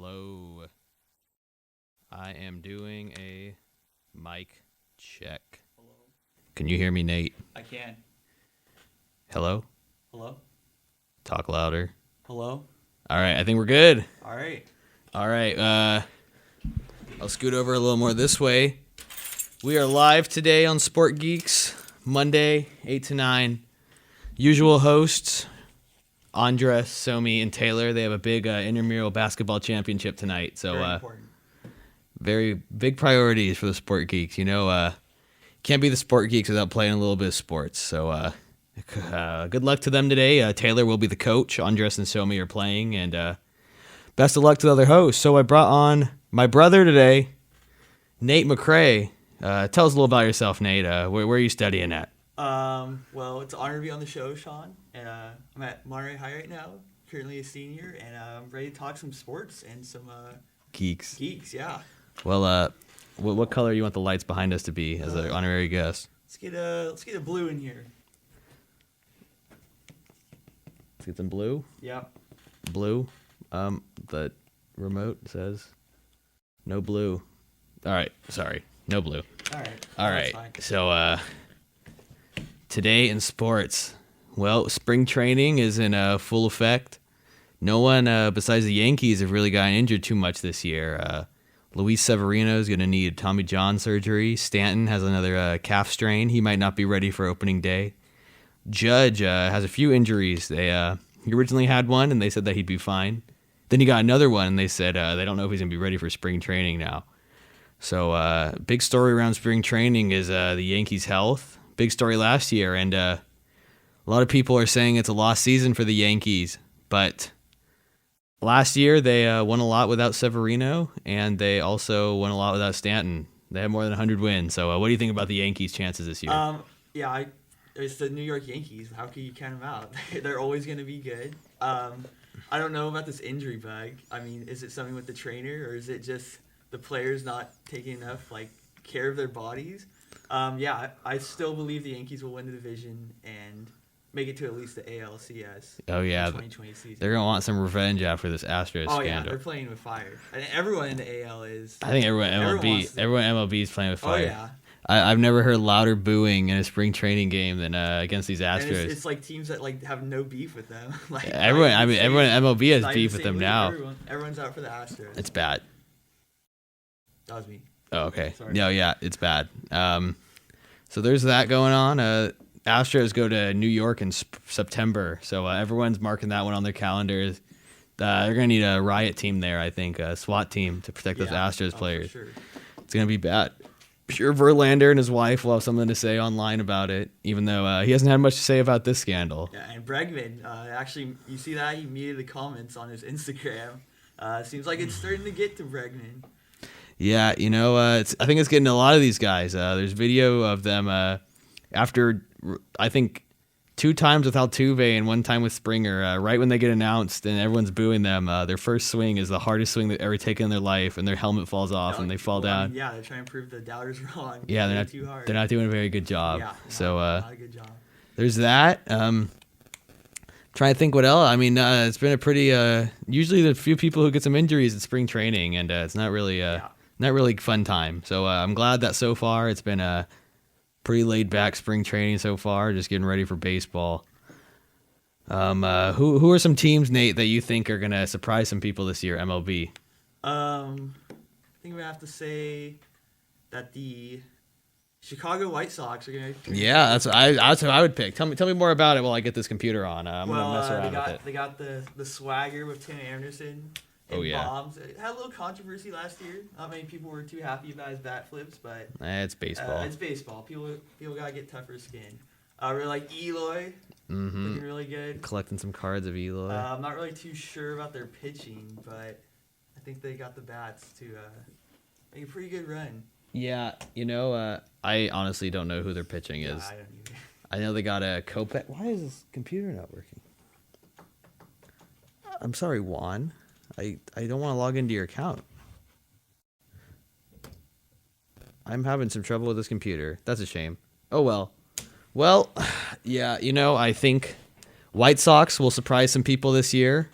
Hello. I am doing a mic check. Hello. Can you hear me, Nate? I can. Hello? Hello? Talk louder. Hello? All right, I think we're good. All right. All right, I'll scoot over a little more this way. We are live today on Sport Geeks, Monday, 8 to 9. Usual hosts, Andres, Somi, and Taylor. They have a big intramural basketball championship tonight. So Very important. very big priorities for the Sport Geeks. You know, can't be the Sport Geeks without playing a little bit of sports. So good luck to them today. Taylor will be the coach. Andres and Somi are playing. And best of luck to the other hosts. So I brought on my brother today, Nate McCrae. Tell us a little about yourself, Nate. Where are you studying at? Well, it's an honor to be on the show, Sean. And I'm at Monterey High right now, currently a senior, and I'm ready to talk some sports and some Geeks. geeks. Yeah. Well, what color you want the lights behind us to be as an honorary guest? Let's get a blue in here. Let's get some blue. Yeah. Blue. The remote says no blue. All right, sorry, no blue. All right. All That's right. fine. So today in sports, well, spring training is in full effect. No one besides the Yankees have really gotten injured too much this year. Luis Severino is going to need Tommy John surgery. Stanton has another calf strain. He might not be ready for opening day. Judge has a few injuries. He originally had one, and they said that he'd be fine. Then he got another one, and they said they don't know if he's going to be ready for spring training now. So big story around spring training is the Yankees' health. Big story last year, and a lot of people are saying it's a lost season for the Yankees. But last year they won a lot without Severino, and they also won a lot without Stanton. They had more than 100 wins. So what do you think about the Yankees' chances this year? Yeah, it's the New York Yankees. How can you count them out? They're always going to be good. I don't know about this injury bug. I mean, is it something with the trainer, or is it just the players not taking enough care of their bodies? Yeah, I still believe the Yankees will win the division and make it to at least the ALCS. Oh yeah, 2020 season. they're gonna want some revenge after this Astros Oh scandal. yeah, they're playing with fire. And everyone in the AL is. I think everyone wants to- MLB is playing with fire. Oh yeah. I've never heard louder booing in a spring training game than against these Astros. And it's like teams that have no beef with them. Everyone in MLB has not beef even with them the same now. league. Everyone's out for the Astros. It's bad. That was me. Oh, okay. Sorry. No, yeah, it's bad. So there's that going on. Astros go to New York in September, so everyone's marking that one on their calendars. They're gonna need a riot team there, I think, a SWAT team to protect those Astros players. For sure. It's gonna be bad. Sure, Verlander and his wife will have something to say online about it, even though he hasn't had much to say about this scandal. Yeah, and Bregman, actually, you see that? He muted the comments on his Instagram. Seems like it's starting to get to Bregman. Yeah, you know, I think it's getting to a lot of these guys. There's video of them after, I think, 2 times with Altuve and 1 time with Springer, right when they get announced and everyone's booing them. Their first swing is the hardest swing they've ever taken in their life, and their helmet falls off and they fall down. Yeah, they're trying to prove the doubters wrong. Yeah, they're not doing a very good job. Yeah, not a good job. There's that. Trying to think what else. I mean, it's been a pretty. Usually, the few people who get some injuries at spring training, and it's not really not really fun time. So I'm glad that so far it's been a pretty laid back spring training so far. Just getting ready for baseball. Who are some teams, Nate, that you think are gonna surprise some people this year? MLB. I think we have to say that the Chicago White Sox are gonna. Yeah, that's what I would pick. Tell me more about it while I get this computer on. I'm gonna mess around with it. They got the swagger with Tim Anderson. Oh yeah. Bombs. It had a little controversy last year. Not many people were too happy about his bat flips, but It's baseball. it's baseball. People gotta get tougher skin. I really like Eloy. Mm-hmm. Looking really good. Collecting some cards of Eloy. I'm not really too sure about their pitching, but I think they got the bats to make a pretty good run. Yeah, you know, I honestly don't know who their pitching is. I don't either. I know they got a Kopech. Why is this computer not working? I'm sorry, Juan. I don't want to log into your account. I'm having some trouble with this computer. That's a shame. Oh, well. Well, yeah, you know, I think White Sox will surprise some people this year.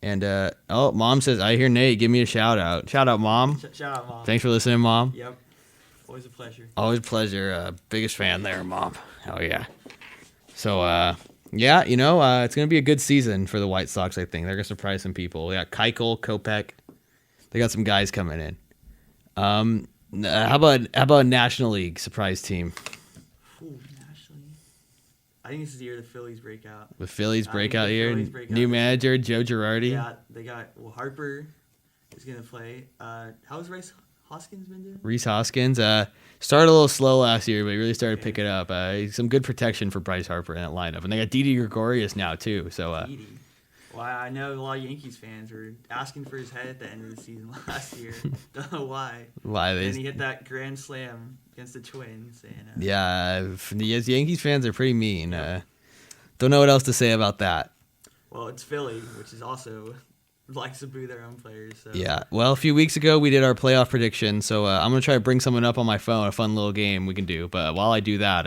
And Mom says, I hear Nate. Give me a shout out. Shout out, Mom. Shout out, Mom. Thanks for listening, Mom. Yep. Always a pleasure. Always a pleasure. Biggest fan there, Mom. Oh, yeah. So, yeah, it's going to be a good season for the White Sox, I think. They're going to surprise some people. They got Keuchel, Kopech. They got some guys coming in. How about National League surprise team? Ooh, National League. I think this is the year the Phillies break out. The Phillies breakout year. Phillies break New out. manager, Joe Girardi. Yeah, they got Harper is going to play. How's Rhys Hoskins been doing? Rhys Hoskins started a little slow last year, but he really started picking up. Some good protection for Bryce Harper in that lineup. And they got Didi Gregorius now, too. So, Didi. Well, I know a lot of Yankees fans were asking for his head at the end of the season last year. Don't know why. And he hit that grand slam against the Twins. And, yes, Yankees fans are pretty mean. Yep. Don't know what else to say about that. Well, it's Philly, which is also likes to boo their own players. So. Yeah. Well, a few weeks ago, we did our playoff prediction. So I'm going to try to bring someone up on my phone, a fun little game we can do. But while I do that,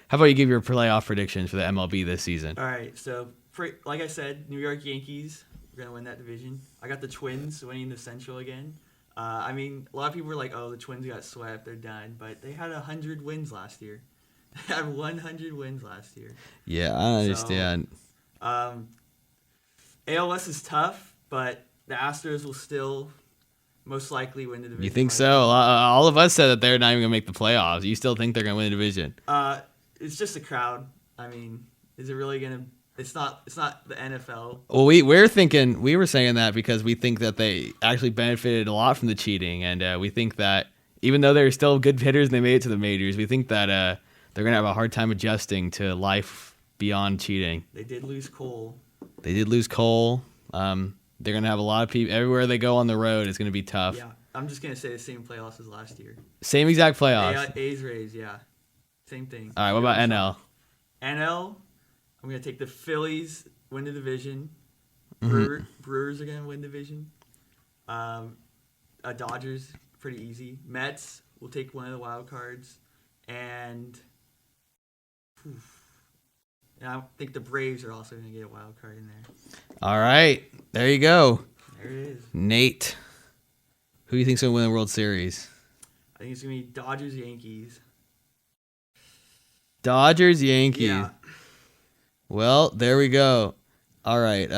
how about you give your playoff predictions for the MLB this season? All right. So, like I said, New York Yankees are going to win that division. I got the Twins winning the Central again. I mean, a lot of people were like, oh, the Twins got swept, they're done. But they had 100 wins last year. They had 100 wins last year. Yeah, I understand. So, ALS is tough, but the Astros will still most likely win the division. You think so? All of us said that they're not even going to make the playoffs. You still think they're going to win the division? It's just a crowd. I mean, is it really going to... It's not the NFL. Well, we were saying that because we think that they actually benefited a lot from the cheating, and we think that even though they're still good hitters and they made it to the majors, we think that they're gonna have a hard time adjusting to life beyond cheating. They did lose Cole. They're gonna have a lot of people everywhere they go on the road. It's gonna be tough. Yeah, I'm just gonna say the same playoffs as last year. Same exact playoffs. A's Rays, yeah, same thing. All right, what about NL? NL. I'm going to take the Phillies, win the division. Brewers are going to win division. Dodgers, pretty easy. Mets will take one of the wild cards. And I think the Braves are also going to get a wild card in there. All right. There you go. There it is. Nate, who do you think's going to win the World Series? I think it's going to be Dodgers-Yankees. Dodgers-Yankees. Yeah. Well, there we go. All right.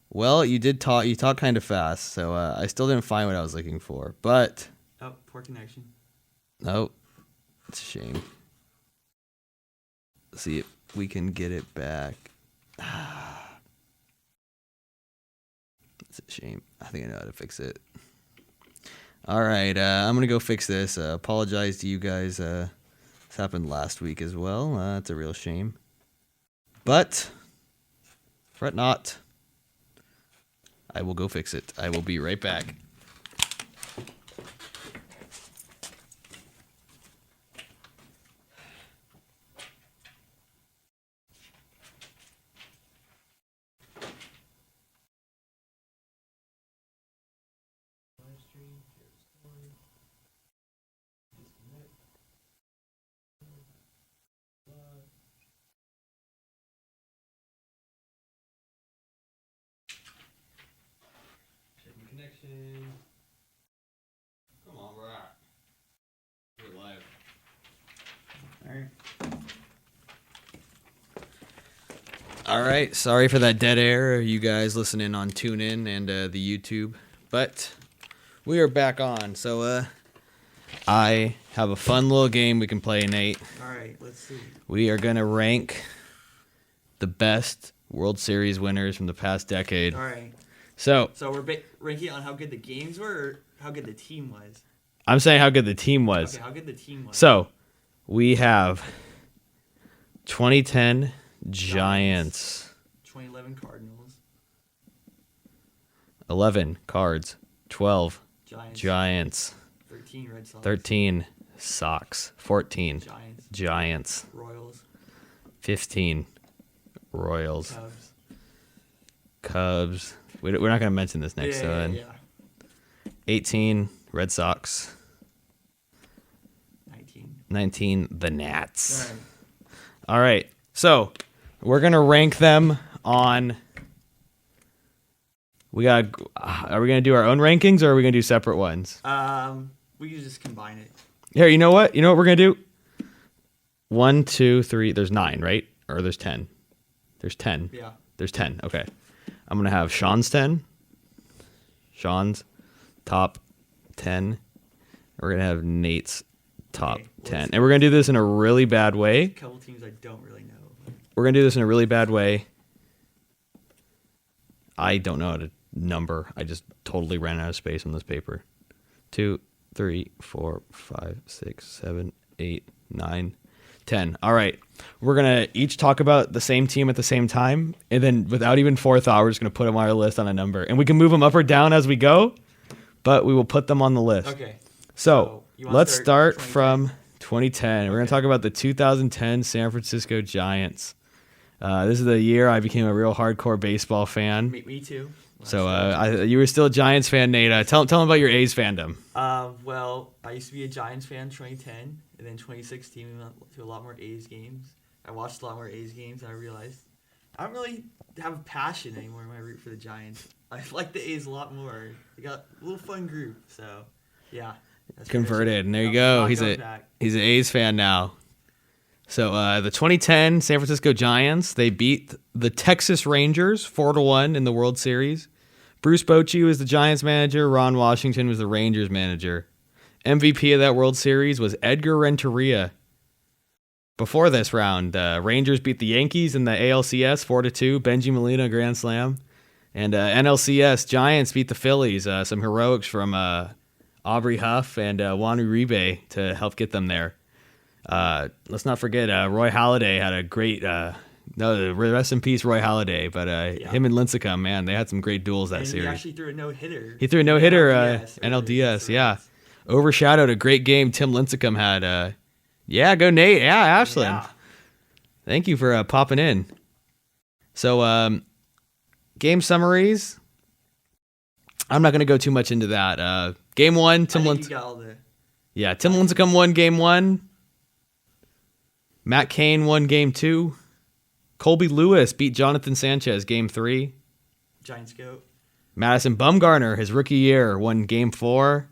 Well, you talked kind of fast, so I still didn't find what I was looking for. But oh, poor connection. Oh, it's a shame. Let's see if we can get it back. It's a shame. I think I know how to fix it. All right, I'm gonna go fix this. Apologize to you guys. This happened last week as well. It's a real shame. But fret not. I will go fix it. I will be right back. Connection. Come on, we're out. We're live. All right. Sorry for that dead air, you guys listening on TuneIn and the YouTube, but we are back on. So I have a fun little game we can play, Nate. All right, let's see. We are gonna rank the best World Series winners from the past decade. All right. So we're ranking on how good the games were or how good the team was? I'm saying how good the team was. Okay, how good the team was. So we have 2010 Giants. 2011 Cardinals. 11 Cards. 12 Giants. Giants. 13 Red Sox. 13 Sox. 14 Giants. Giants. Royals. 15 Royals. Cubs. We're not going to mention this next one. Yeah. 18 Red Sox. 19 the Nats. All right. So we're going to rank them on Are we gonna do our own rankings or are we gonna do separate ones? We can just combine it. Here, you know what? You know what we're gonna do? 1, 2, 3. There's 9, right? Or there's 10. There's 10. Yeah. There's 10. Okay. I'm gonna have Sean's 10. Sean's top 10. We're gonna have Nate's top 10, and we're gonna do this in a really bad way. A couple teams I don't really know. We're gonna do this in a really bad way. I don't know how to number. I just totally ran out of space on this paper. 2, 3, 4, 5, 6, 7, 8, 9, 10. All right. We're going to each talk about the same team at the same time. And then without even forethought, we're just going to put them on our list on a number. And we can move them up or down as we go, but we will put them on the list. Okay. So let's start from 2010. We're going to talk about the 2010 San Francisco Giants. This is the year I became a real hardcore baseball fan. Me too. So you were still a Giants fan, Nate. Tell them about your A's fandom. Well, I used to be a Giants fan in 2010, and then 2016 we went to a lot more A's games. I watched a lot more A's games, and I realized I don't really have a passion anymore when I root for the Giants. I like the A's a lot more. They got a little fun group, so yeah. Converted, and there you go. He's an A's fan now. So the 2010 San Francisco Giants, they beat the Texas Rangers 4-1 in the World Series. Bruce Bochy was the Giants manager. Ron Washington was the Rangers manager. MVP of that World Series was Edgar Renteria. Before this round, Rangers beat the Yankees in the ALCS 4-2. Benji Molina grand slam. And NLCS Giants beat the Phillies. Some heroics from Aubrey Huff and Juan Uribe to help get them there. Let's not forget Roy Halladay had a great rest in peace Roy Halladay, but him and Lincecum, man, they had some great duels that series. He actually threw a no-hitter. He threw a no-hitter NLDS, yeah. Overshadowed a great game Tim Lincecum had. Go Nate. Yeah, Ashlyn. Yeah. Thank you for popping in. So game summaries. I'm not going to go too much into that. Game 1, Tim Lincecum. Yeah, Tim Lincecum won game 1. Matt Cain won game 2. Colby Lewis beat Jonathan Sanchez game 3. Giants goat. Madison Bumgarner, his rookie year, won game 4.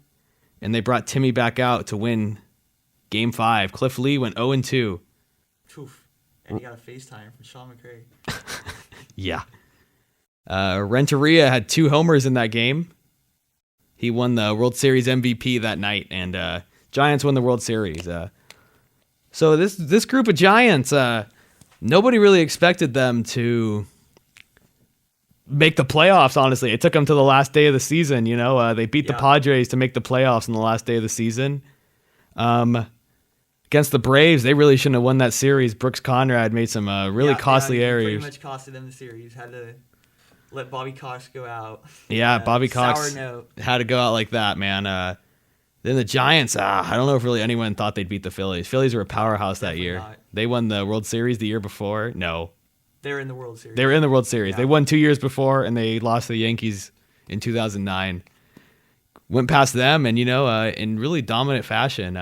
And they brought Timmy back out to win game 5. Cliff Lee went 0-2. Oof. And he got a FaceTime from Sean McRae. Yeah. Renteria had 2 homers in that game. He won the World Series MVP that night, and Giants won the World Series. So this group of Giants, nobody really expected them to make the playoffs, honestly. It took them to the last day of the season, you know. They beat the Padres to make the playoffs on the last day of the season. Against the Braves, they really shouldn't have won that series. Brooks Conrad made some really costly errors. Pretty much costed them the series. Had to let Bobby Cox go out. Yeah, Bobby Cox sour note. Had to go out like that, man. Then the Giants, I don't know if really anyone thought they'd beat the Phillies. Phillies were a powerhouse that year. Not. They won the World Series the year before. No. They were in the World Series. They were in the World Series. Yeah. They won 2 years before, and they lost to the Yankees in 2009. Went past them, and, in really dominant fashion,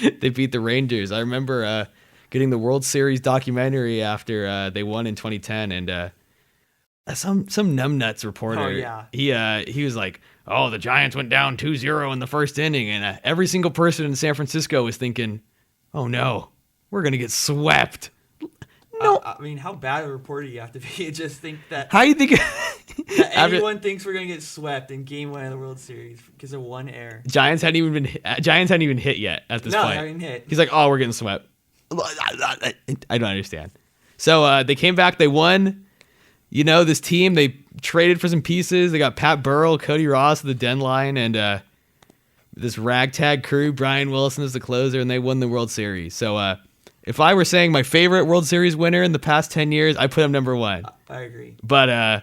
they beat the Rangers. I remember getting the World Series documentary after they won in 2010, and some numbnuts reporter, he was like, oh, the Giants went down 2-0 in the first inning, and every single person in San Francisco was thinking, oh no, we're going to get swept. No. I mean, how bad a reporter do you have to be to just think that? How do you think that everyone thinks we're going to get swept in Game 1 of the World Series because of one error? Giants hadn't even hit yet at this point. No, they hadn't hit. He's like, oh, we're getting swept. I don't understand. So they came back, they won. This team, they traded for some pieces. They got Pat Burrell, Cody Ross, the den line, and this ragtag crew. Brian Wilson is the closer, and they won the World Series. So if I were saying my favorite World Series winner in the past 10 years, I put him number 1. I agree. But I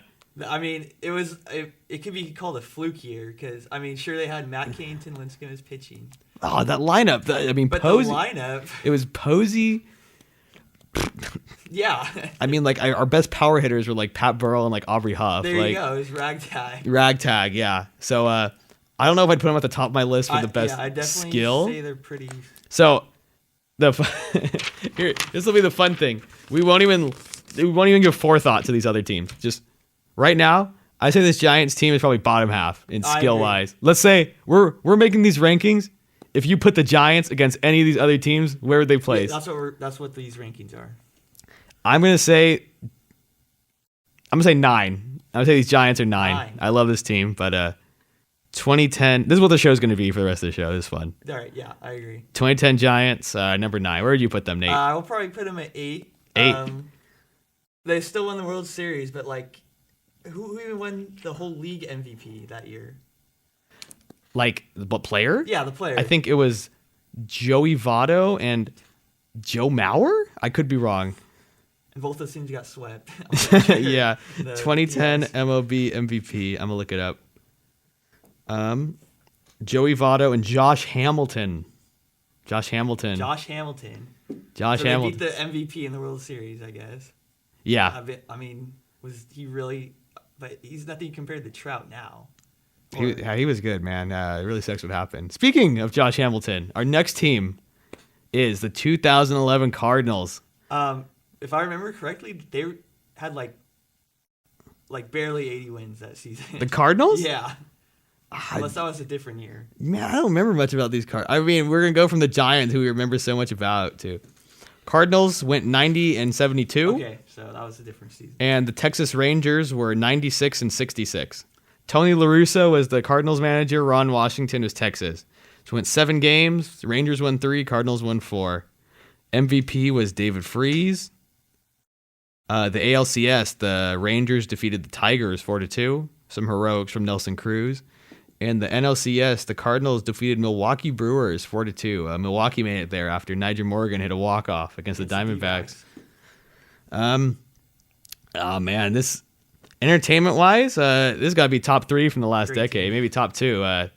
mean, it could be called a fluke year because sure they had Matt Cain, Tim Lincecum as pitching. Oh, that lineup! Posey. The lineup. It was Posey. Yeah. Our best power hitters were like Pat Burrell and like Aubrey Huff. There you go. It was ragtag. Ragtag, yeah. So I don't know if I'd put them at the top of my list for the best I definitely skill. Say they're pretty. So here, this will be the fun thing. We won't even give forethought to these other teams. Just right now, I say this Giants team is probably bottom half in I skill agree. wise. Let's say we're making these rankings. If you put the Giants against any of these other teams, where would they place? Yeah, that's what these rankings are. I'm gonna say 9. I'm gonna say these Giants are 9. I love this team, but 2010. This is what the show's gonna be for the rest of the show. This is fun. All right, yeah, I agree. 2010 Giants, number 9. Where would you put them, Nate? I'll probably put them at 8. 8. They still won the World Series, but like, who even won the whole league MVP that year? Like, what player? Yeah, the player. I think it was Joey Votto and Joe Mauer. I could be wrong. And both those teams got swept. Yeah, 2010 MLB MVP. I'm gonna look it up. Joey Votto and Josh Hamilton. Josh Hamilton. So They beat the MVP in the World Series, I guess. Yeah. I mean, was he really? But he's nothing compared to Trout now. He was good, man. It really sucks what happened. Speaking of Josh Hamilton, our next team is the 2011 Cardinals. If I remember correctly, they had like barely 80 wins that season. The Cardinals? Yeah. Unless that was a different year. Man, I don't remember much about these cards. I mean, we're going to go from the Giants, who we remember so much about, to Cardinals went 90 and 72. Okay, so that was a different season. And the Texas Rangers were 96 and 66. Tony La Russa was the Cardinals manager. Ron Washington was Texas. So went 7 games. The Rangers won 3. Cardinals won 4. MVP was David Freese. The ALCS, the Rangers defeated the Tigers 4-2. Some heroics from Nelson Cruz. And the NLCS, the Cardinals defeated Milwaukee Brewers 4-2. Milwaukee made it there after Nyjer Morgan hit a walk-off against the Diamondbacks. Oh, man, this entertainment-wise, this got to be top 3 from the last decade, maybe top 2.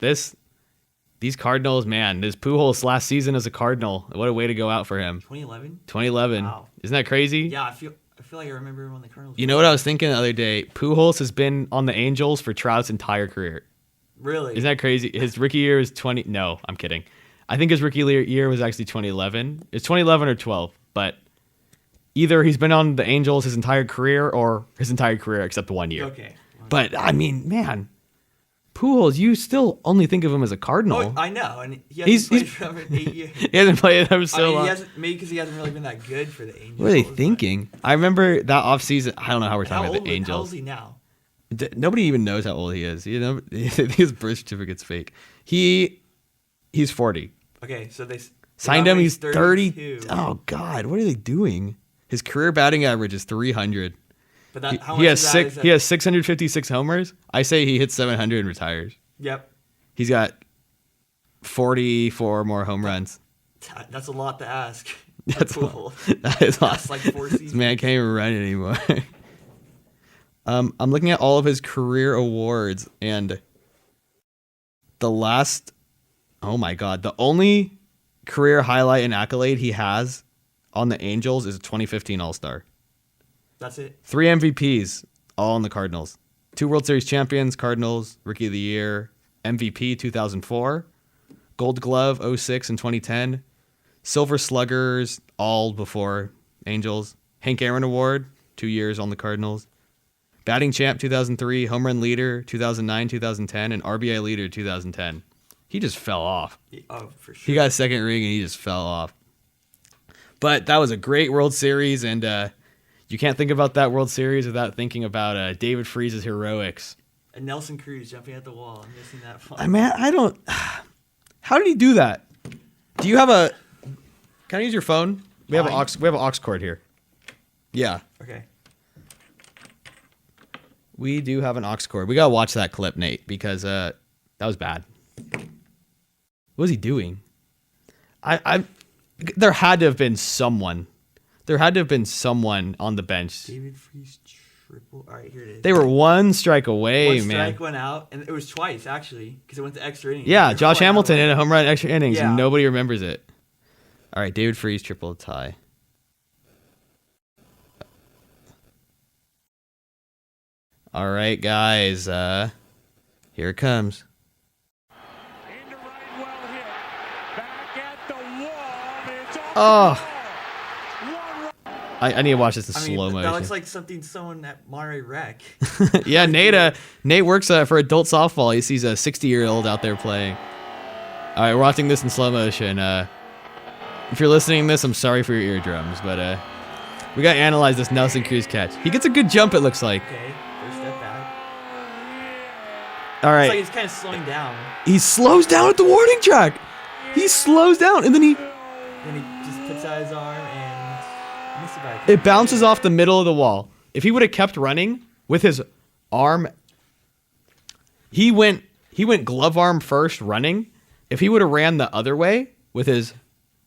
These Cardinals, man, this Pujols last season as a Cardinal, what a way to go out for him. 2011? Wow. Isn't that crazy? Yeah, I feel like I remember when the Cardinals. You know what I was thinking the other day? Pujols has been on the Angels for Trout's entire career. Really? Isn't that crazy? His rookie year is 20. No, I'm kidding. I think his rookie year was actually 2011. It's 2011 or 12, but either he's been on the Angels his entire career or his entire career except 1 year. Okay. But, I mean, man, Pujols, you still only think of him as a Cardinal. Oh, I know. And he hasn't played for them in 8 years. He hasn't played them so long. Maybe because he hasn't really been that good for the Angels. What are they thinking? I remember that offseason. I don't know how we're talking about the Angels. How old is he now? Nobody even knows how old he is. You know, his birth certificate's fake. He's 40. Okay, so they signed him. He's 32. 30. Oh God, what are they doing? His career batting average is 300. But He has 656 homers. I say he hits 700 and retires. Yep. He's got 44 more home runs. That's a lot to ask. That's cool. That is That's like 4 seasons. This man can't even run anymore. I'm looking at all of his career awards, and oh my God, the only career highlight and accolade he has on the Angels is a 2015 All-Star. That's it. 3 MVPs, all on the Cardinals. 2 World Series champions, Cardinals, Rookie of the Year, MVP 2004, Gold Glove 06 and 2010, Silver Sluggers, all before Angels, Hank Aaron Award, 2 years on the Cardinals, Batting Champ 2003, Home Run Leader 2009, 2010, and RBI Leader 2010. He just fell off. Oh, for sure. He got a second ring and he just fell off. But that was a great World Series, and you can't think about that World Series without thinking about David Freese's heroics. And Nelson Cruz jumping at the wall. I'm missing that fun. I don't. How did he do that? Do you have a? Can I use your phone? We have an aux cord here. Yeah. Okay. We do have an aux cord. We gotta watch that clip, Nate, because that was bad. What was he doing? There had to have been someone. There had to have been someone on the bench. David Freese triple. All right, here it is. They were 1 strike away, One man. strike went out, and it was twice actually, because it went to extra innings. Yeah, Josh Hamilton in a home run extra innings, Yeah. and nobody remembers it. All right, David Freese triple tie. All right, guys. Here it comes. Into right, well hit. Back at the wall. It's off. Oh. One run. I need to watch this in I mean, slow that motion. looks like something someone at Monterey Rec. Yeah, Nate works for adult softball. He sees a 60-year-old out there playing. All right, we're watching this in slow motion. If you're listening to this, I'm sorry for your eardrums, but we got to analyze this Nelson Cruz catch. He gets a good jump, it looks like. Okay, first step back. All right. It's like he's kind of slowing down. He slows down at the warning track. He slows down, and then Then he just puts out his arm and misses it back. it bounces off the middle of the wall. If he would have kept running with his arm, he went glove arm first running. If he would have ran the other way with his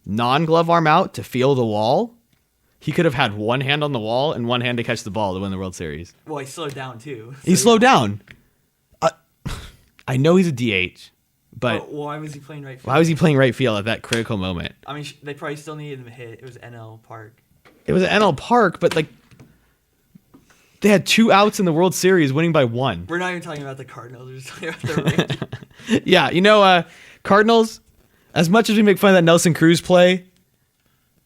non-glove arm out to feel the wall, he could have had one hand on the wall and one hand to catch the ball to win the World Series. Well, he slowed down too. He slowed down. I know he's a DH, but Well, why was he playing right field? why was he playing right field at that critical moment? I mean, they probably still needed him to hit. It was NL Park. It was at NL Park, but like they had 2 outs in the World Series, winning by 1. We're not even talking about the Cardinals. We're just talking about the Rangers. Yeah, Cardinals. As much as we make fun of that Nelson Cruz play,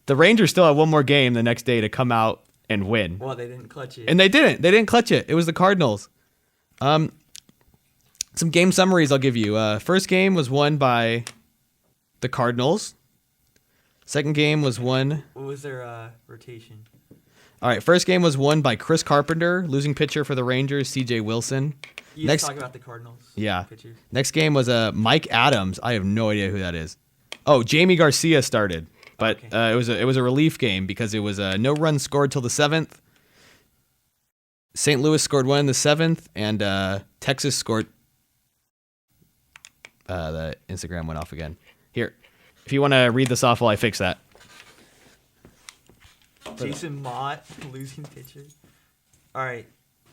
the Rangers still had one more game the next day to come out and win, Well, they didn't clutch it. and they didn't. They didn't clutch it. It was the Cardinals. Some game summaries I'll give you. First game was won by the Cardinals. Second game was won. What was their rotation? All right, first game was won by Chris Carpenter, losing pitcher for the Rangers, C.J. Wilson. You Next- just talk about the Cardinals. Yeah. Pitchers. Next game was Mike Adams. I have no idea who that is. Oh, Jamie Garcia started, but Okay. it was a relief game because it was no run scored till the 7th. St. Louis scored 1 in the 7th, and Texas scored. The Instagram went off again. Here, if you want to read this off while I fix that. Jason Mott, losing pitcher. All right.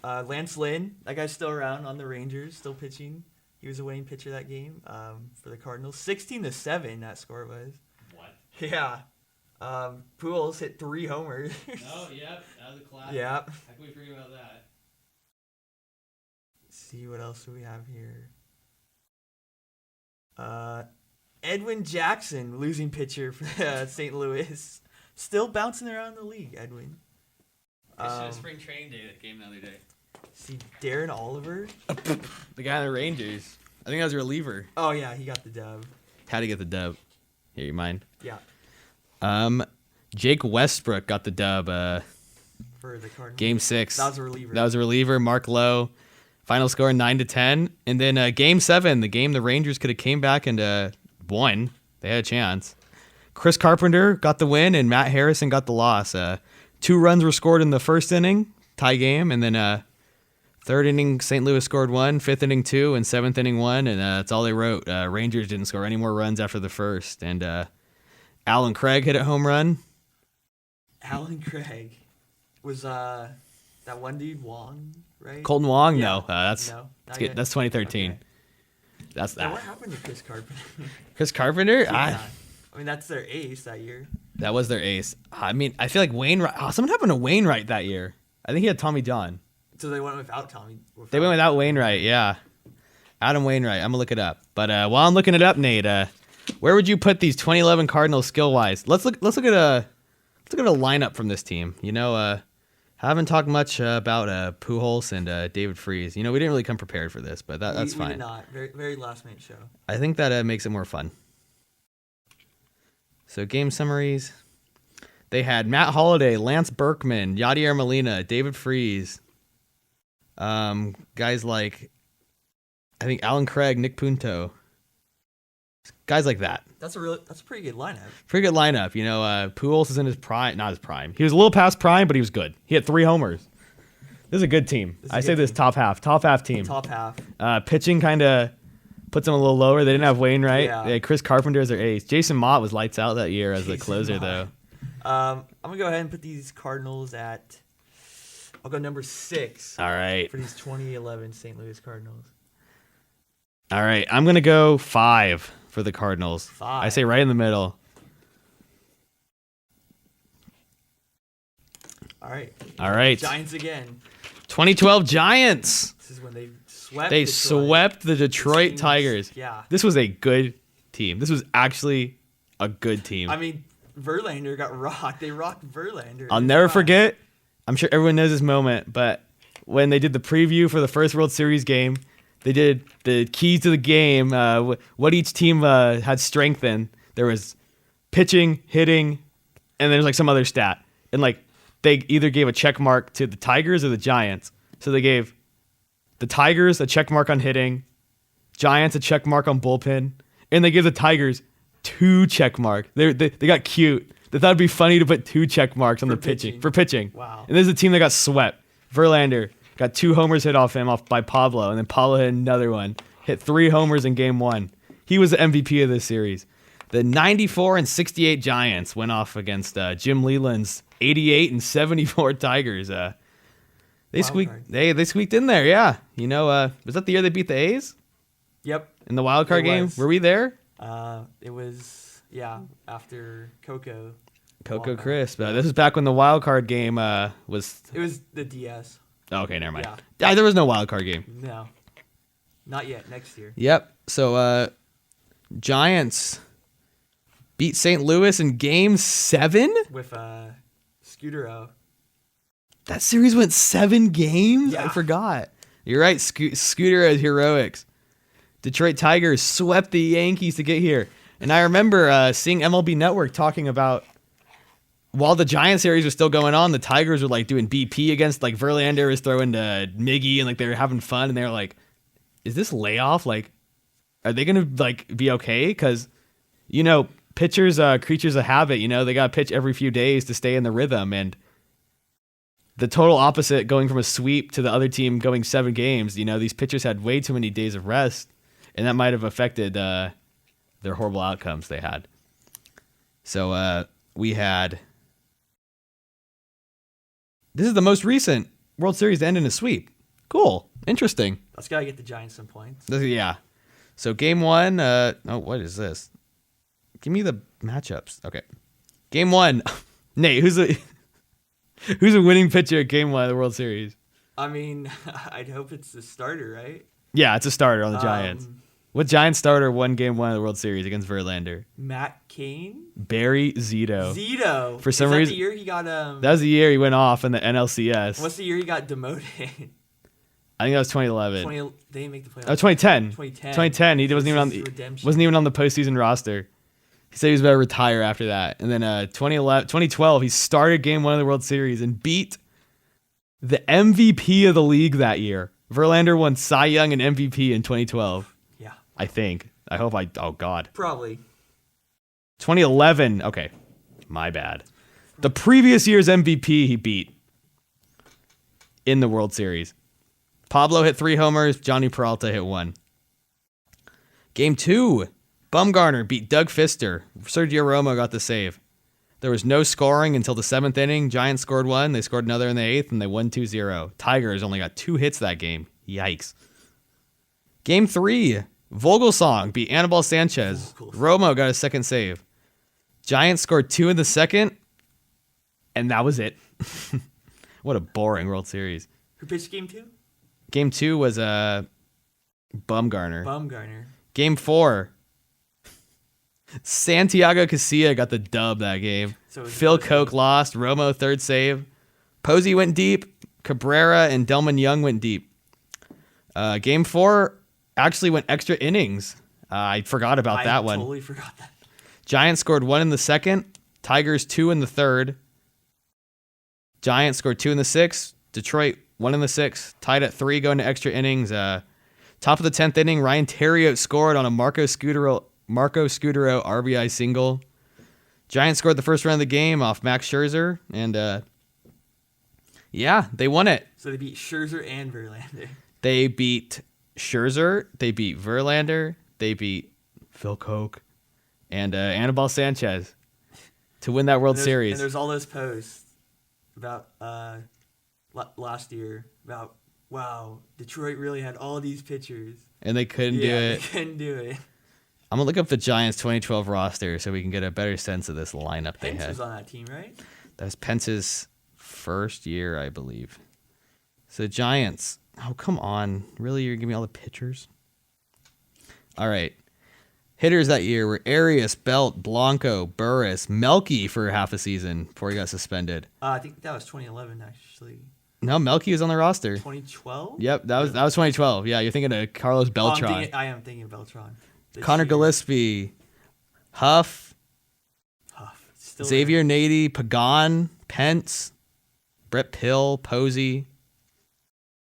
Lance Lynn, that guy's still around on the Rangers, still pitching. He was a winning pitcher that game for the Cardinals. 16-7, that score was. What? Yeah. Pujols hit 3 homers. Oh, yep, that was a classic. Yeah. How can we forget about that? Let's see what else do we have here. Edwin Jackson, losing pitcher for St. Louis. Still bouncing around the league, Edwin. spring training day game the other day. See Darren Oliver. The guy on the Rangers. I think that was a reliever. Oh yeah, he got the dub. Had to get the dub. Here, you mind? Yeah, Jake Westbrook got the dub. for the Cardinals. Game 6. That was a reliever. That was a reliever. Mark Lowe. Final score 9-10. And then Game 7, the game the Rangers could have came back and won. They had a chance. Chris Carpenter got the win, and Matt Harrison got the loss. 2 runs were scored in the first inning, tie game, and then third inning St. Louis scored 1, fifth inning 2, and 7th inning 1, and that's all they wrote. Rangers didn't score any more runs after the first, and Alan Craig hit a home run. Alan Craig was that one dude Wong, right? Colton Wong, Yeah. no, that's 2013. Okay. That's Now, that. what happened to Chris Carpenter? Chris Carpenter, Yeah. I mean, that's their ace that year. that was their ace. I mean, I feel like Wainwright. Oh, something happened to Wainwright that year. I think he had Tommy John. So they went without Tommy. They went without Wainwright, yeah. Adam Wainwright. I'm gonna look it up. But while I'm looking it up, Nate, where would you put these 2011 Cardinals skill wise? Let's look at a lineup from this team. Haven't talked much about Pujols and David Freese. We didn't really come prepared for this, but that's We fine. did not. Very, very last minute show. I think that makes it more fun. So game summaries. They had Matt Holliday, Lance Berkman, Yadier Molina, David Freese. Guys like, I think Alan Craig, Nick Punto. Guys like that. That's a pretty good lineup. Pretty good lineup. Pujols is in his prime. Not his prime. He was a little past prime, but he was good. He had 3 homers. This is a good team. I say this top half team. Top half. Pitching kind of puts them a little lower. They didn't have Wainwright. Yeah. They had Chris Carpenter as their ace. Jason Mott was lights out that year as the Jason closer, Mott. though. I'm gonna go ahead and put these Cardinals at. I'll go number 6 All right. for these 2011 St. Louis Cardinals. All right. I'm going to go 5 for the Cardinals. 5. I say right in the middle. All right. All right. Giants again. 2012 Giants. This is when they swept. They Detroit. swept the Detroit Teams. Tigers. Yeah. This was a good team. This was actually a good team. I mean, Verlander got rocked. They rocked Verlander. I'll never forget. I'm sure everyone knows this moment, but when they did the preview for the first World Series game, they did the keys to the game, what each team had strength in. There was pitching, hitting, and there's like some other stat. And like they either gave a check mark to the Tigers or the Giants. So they gave the Tigers a check mark on hitting, Giants a check mark on bullpen, and they gave the Tigers 2 check mark. They got cute. They thought it'd be funny to put 2 check marks on for pitching. Wow. And this is a team that got swept. Verlander got 2 homers hit off him by Pablo, and then Pablo hit another one. Hit 3 homers in game 1. He was the MVP of this series. The 94 and 68 Giants went off against Jim Leland's 88 and 74 Tigers. They squeaked in there, yeah. You know, was that the year they beat the A's? Yep. In the wild card game? Were we there? It was, after Coco. Coco Crisp. This is back when the wild card game was... It was the DS. Oh, okay, never mind. Yeah, there was no wild card game. No. Not yet. Next year. Yep. So, Giants beat St. Louis in Game 7? With Scudero. That series went 7 games? Yeah. I forgot. You're right. Scudero's heroics. Detroit Tigers swept the Yankees to get here. And I remember seeing MLB Network talking about while the Giants series was still going on, the Tigers were like doing BP against like Verlander was throwing to Miggy and like they were having fun and they were like, is this layoff? Like, are they going to like be okay? Because, you know, pitchers, creatures of habit, you know, they got to pitch every few days to stay in the rhythm. And the total opposite going from a sweep to the other team going 7 games, you know, these pitchers had way too many days of rest and that might have affected their horrible outcomes they had. So we had... This is the most recent World Series to end in a sweep. Cool. Interesting. Let's gotta get the Giants some points. Yeah. So game 1. What is this? Give me the matchups. Okay. Game 1. Nate, who's a winning pitcher at game 1 of the World Series? I mean, I'd hope it's the starter, right? Yeah, it's a starter on the Giants. What Giants starter won game 1 of the World Series against Verlander? Matt Cain? Barry Zito. Zito. For some reason, the year he got that was the year he went off in the NLCS. What's the year he got demoted? I think that was 2011. They didn't make the playoffs. Oh, 2010. 2010. 2010. He wasn't even on the postseason roster. He said he was about to retire after that. And then 2012, he started game 1 of the World Series and beat the MVP of the league that year. Verlander won Cy Young and MVP in 2012. Yeah. I think. Oh, God. Probably. 2011. Okay. My bad. The previous year's MVP he beat in the World Series. Pablo hit 3 homers. Johnny Peralta hit 1. Game 2. Bumgarner beat Doug Fister. Sergio Romo got the save. There was no scoring until the 7th inning. Giants scored 1. They scored another in the 8th, and they won 2-0. Tigers only got 2 hits that game. Yikes. Game 3. Vogelsong beat Anibal Sanchez. Romo got a 2nd save. Giants scored 2 in the 2nd, and that was it. What a boring World Series. Who pitched game 2? Game 2 was Bumgarner. Game 4. Santiago Casilla got the dub that game. So Phil Koch lost. Romo 3rd save. Posey went deep. Cabrera and Delman Young went deep. Game 4 actually went extra innings. I forgot about that one. I totally forgot that. Giants scored 1 in the 2nd. Tigers 2 in the 3rd. Giants scored 2 in the 6th. Detroit 1 in the 6th. Tied at 3 going to extra innings. Top of the 10th inning, Ryan Theriot scored on a Marco Scudero RBI single. Giants scored the first run of the game off Max Scherzer, and they won it. So they beat Scherzer and Verlander. They beat Scherzer, they beat Verlander, they beat Phil Koch, and Anibal Sanchez to win that World Series. And there's all those posts about last year about, wow, Detroit really had all these pitchers. And they couldn't do it. They couldn't do it. I'm going to look up the Giants 2012 roster so we can get a better sense of this lineup they had. Pence was on that team, right? That was Pence's first year, I believe. So Giants. Oh, come on. Really? You're giving me all the pitchers? All right. Hitters that year were Arias, Belt, Blanco, Burris, Melky for half a season before he got suspended. I think that was 2011 actually. No, Melky was on the roster. 2012. Yep, that was 2012. Yeah, you're thinking of Carlos Beltran. I am thinking of Beltran. Connor Gillespie, Huff, Still Xavier Nady, Pagan, Pence, Brett Pill, Posey,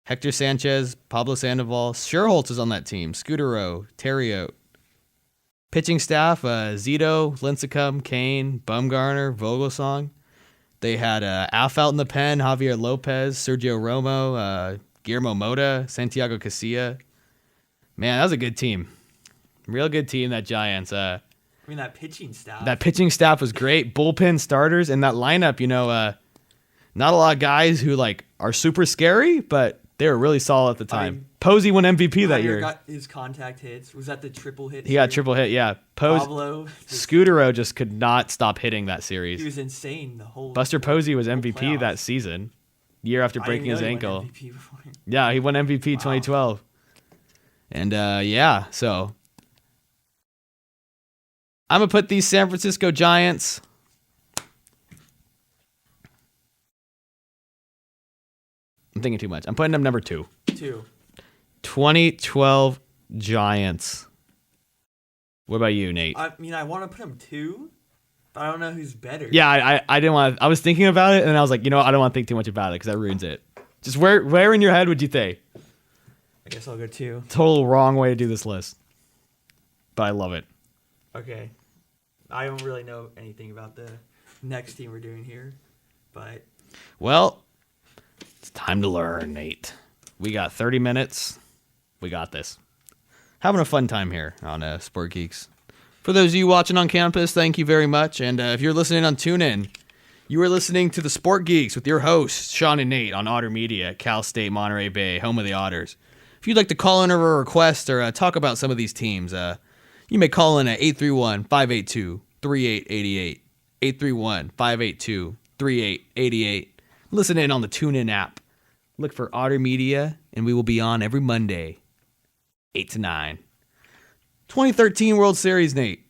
Hector Sanchez, Pablo Sandoval. Sherholtz was on that team. Scudero, Terriot. Pitching staff, Zito, Lincecum, Kane, Bumgarner, Vogelsong. They had Alf out in the pen, Javier Lopez, Sergio Romo, Guillermo Mota, Santiago Casilla. Man, that was a good team. Real good team, that Giants. I mean, that pitching staff. That pitching staff was great. Bullpen starters and that lineup, not a lot of guys who are super scary, but they were really solid at the time. Posey won MVP that year. Got his contact hits. Was that the triple hit? He got triple hit, yeah. Pablo. Scudero just could not stop hitting that series. He was insane the whole. Buster Posey was MVP playoffs. that season, year after breaking his ankle. He won MVP before. Yeah, he won MVP 2012. And so I'm gonna put these San Francisco Giants. I'm thinking too much. I'm putting them number 2. 2012 Giants. What about you, Nate? I mean, I want to put them 2, but I don't know who's better. Yeah, I didn't want to. I was thinking about it, and I was like, I don't want to think too much about it because that ruins it. Just where in your head would you think? I guess I'll go 2. Total wrong way to do this list. But I love it. Okay. I don't really know anything about the next team we're doing here, but... Well, it's time to learn, Nate. We got 30 minutes. We got this. Having a fun time here on Sport Geeks. For those of you watching on campus, thank you very much. And if you're listening on TuneIn, you are listening to the Sport Geeks with your hosts, Sean and Nate, on Otter Media, Cal State, Monterey Bay, home of the Otters. If you'd like to call in or a request or talk about some of these teams, you may call in at 831-582-3888. 831-582-3888. Listen in on the TuneIn app. Look for Otter Media, and we will be on every Monday, 8 to 9. 2013 World Series, Nate.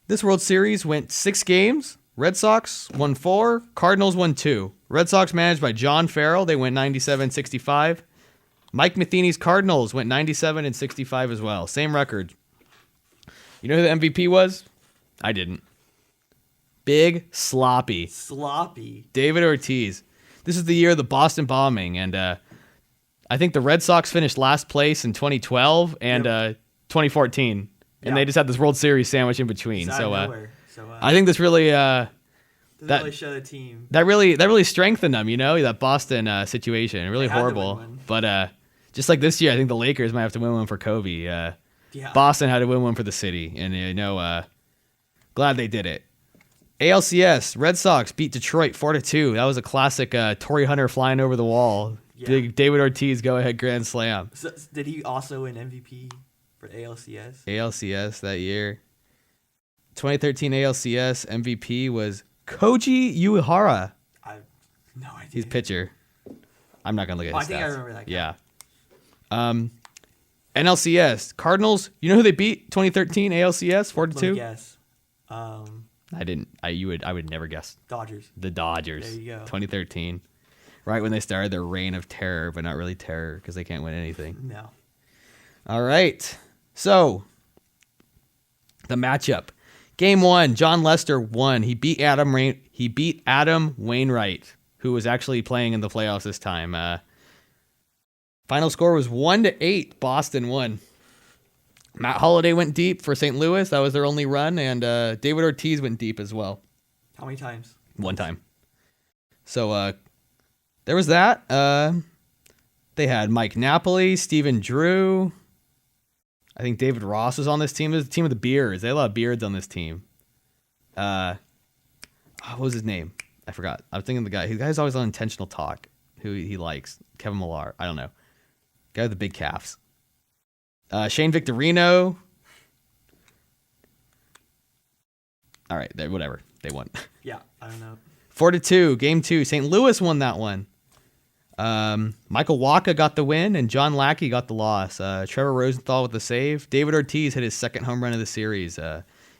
This World Series went 6 games. Red Sox won 4. Cardinals won 2. Red Sox managed by John Farrell. They went 97-65. Mike Matheny's Cardinals went 97-65 as well. Same record. You know who the MVP was? I didn't. Big Sloppy. David Ortiz. This is the year of the Boston bombing, and I think the Red Sox finished last place in 2012 and 2014, and they just had this World Series sandwich in between. So I think this really really show the team. That really strengthened them. That Boston situation, really horrible. But just like this year, I think the Lakers might have to win one for Kobe. Boston had to win one for the city, and glad they did it. ALCS, Red Sox beat Detroit 4-2. That was a classic Torrey Hunter flying over the wall. Yeah. Big David Ortiz go-ahead grand slam. So, did he also win MVP for ALCS? ALCS that year. 2013 ALCS MVP was Koji Uehara. I have no idea. He's pitcher. I'm not going to look at his stats. I think I remember that guy. Yeah. NLCS, Cardinals. You know who they beat 2013 ALCS 4-2? Let me guess. I didn't. I would never guess. Dodgers. The Dodgers. There you go. 2013. Right when they started their reign of terror, but not really terror because they can't win anything. No. All right. So, the matchup. Game 1, John Lester won. He beat Adam Wainwright, who was actually playing in the playoffs this time. Final score was 1-8. Boston won. Matt Holliday went deep for St. Louis. That was their only run. And David Ortiz went deep as well. How many times? 1 time. So there was that. They had Mike Napoli, Stephen Drew. I think David Ross was on this team. It was the team of the Beards. They had a lot of Beards on this team. What was his name? I forgot. I was thinking of the guy. The guy's always on Intentional Talk. Who he likes. Kevin Millar. I don't know. Guy with the big calves. Shane Victorino. All right, whatever. They won. Yeah, I don't know. 4-2, game 2. St. Louis won that one. Michael Wacha got the win, and John Lackey got the loss. Trevor Rosenthal with the save. David Ortiz hit his second home run of the series,